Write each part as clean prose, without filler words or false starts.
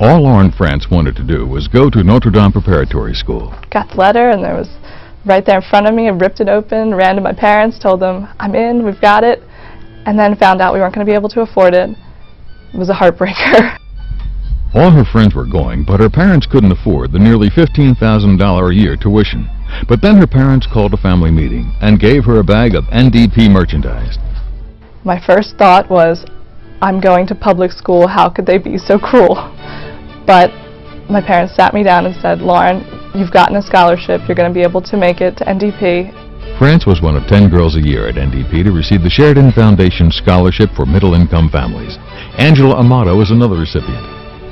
All Lauren France wanted to do was go to Notre Dame Preparatory School. Got the letter, and there was right there in front of me. I ripped it open, ran to my parents, told them, I'm in, we've got it, and then found out we weren't going to be able to afford it. It was a heartbreaker. All her friends were going, but her parents couldn't afford the nearly $15,000 a year tuition. But then her parents called a family meeting and gave her a bag of NDP merchandise. My first thought was, I'm going to public school, how could they be so cruel? But my parents sat me down and said, Lauren, you've gotten a scholarship, you're going to be able to make it to NDP. France was one of 10 girls a year at NDP to receive the Sheridan Foundation Scholarship for Middle-Income Families. Angela Amato is another recipient.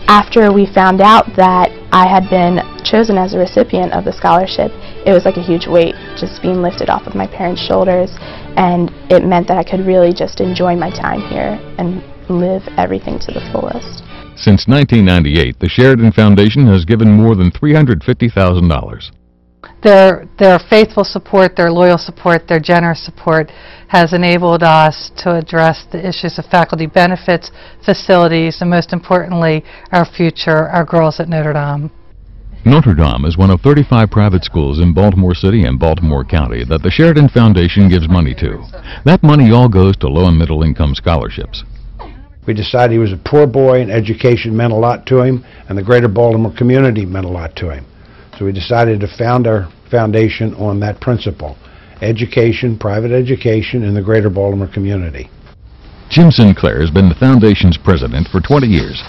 After we found out that I had been chosen as a recipient of the scholarship, it was like a huge weight just being lifted off of my parents' shoulders, and it meant that I could really just enjoy my time here and live everything to the fullest. Since 1998, the Sheridan Foundation has given more than $350,000. Their faithful support, their loyal support, their generous support has enabled us to address the issues of faculty benefits, facilities, and most importantly, our future, our girls at Notre Dame. Notre Dame is one of 35 private schools in Baltimore City and Baltimore County that the Sheridan Foundation gives money to. That money all goes to low and middle income scholarships. We decided he was a poor boy and education meant a lot to him, and the greater Baltimore community meant a lot to him. So we decided to found our foundation on that principle: education, private education in the greater Baltimore community. Jim Sinclair has been the foundation's president for 20 years.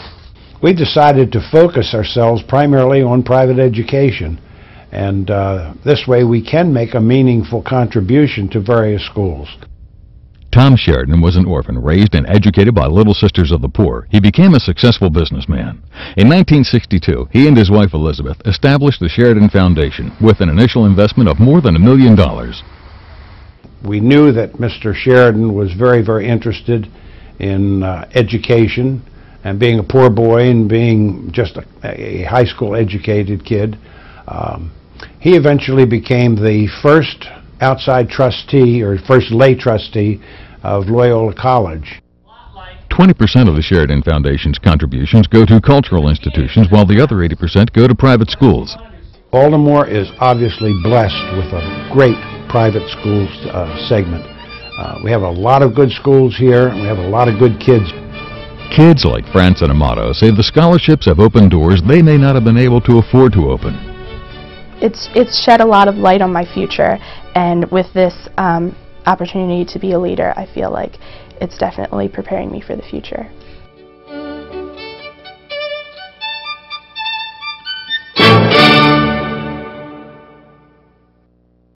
We decided to focus ourselves primarily on private education, and this way we can make a meaningful contribution to various schools. Tom Sheridan was an orphan raised and educated by Little Sisters of the Poor. He became a successful businessman. In 1962, he and his wife Elizabeth established the Sheridan Foundation with an initial investment of more than $1 million. We knew that Mr. Sheridan was very, very interested in education, and being a poor boy and being just a high school educated kid. He eventually became the first outside trustee, or first lay trustee, of Loyola College. 20% of the Sheridan Foundation's contributions go to cultural institutions, while the other 80% go to private schools. Baltimore is obviously blessed with a great private schools segment. We have a lot of good schools here, and we have a lot of good kids. Kids like France and Amato say the scholarships have opened doors they may not have been able to afford to open. It's shed a lot of light on my future, and with this opportunity to be a leader, I feel like it's definitely preparing me for the future.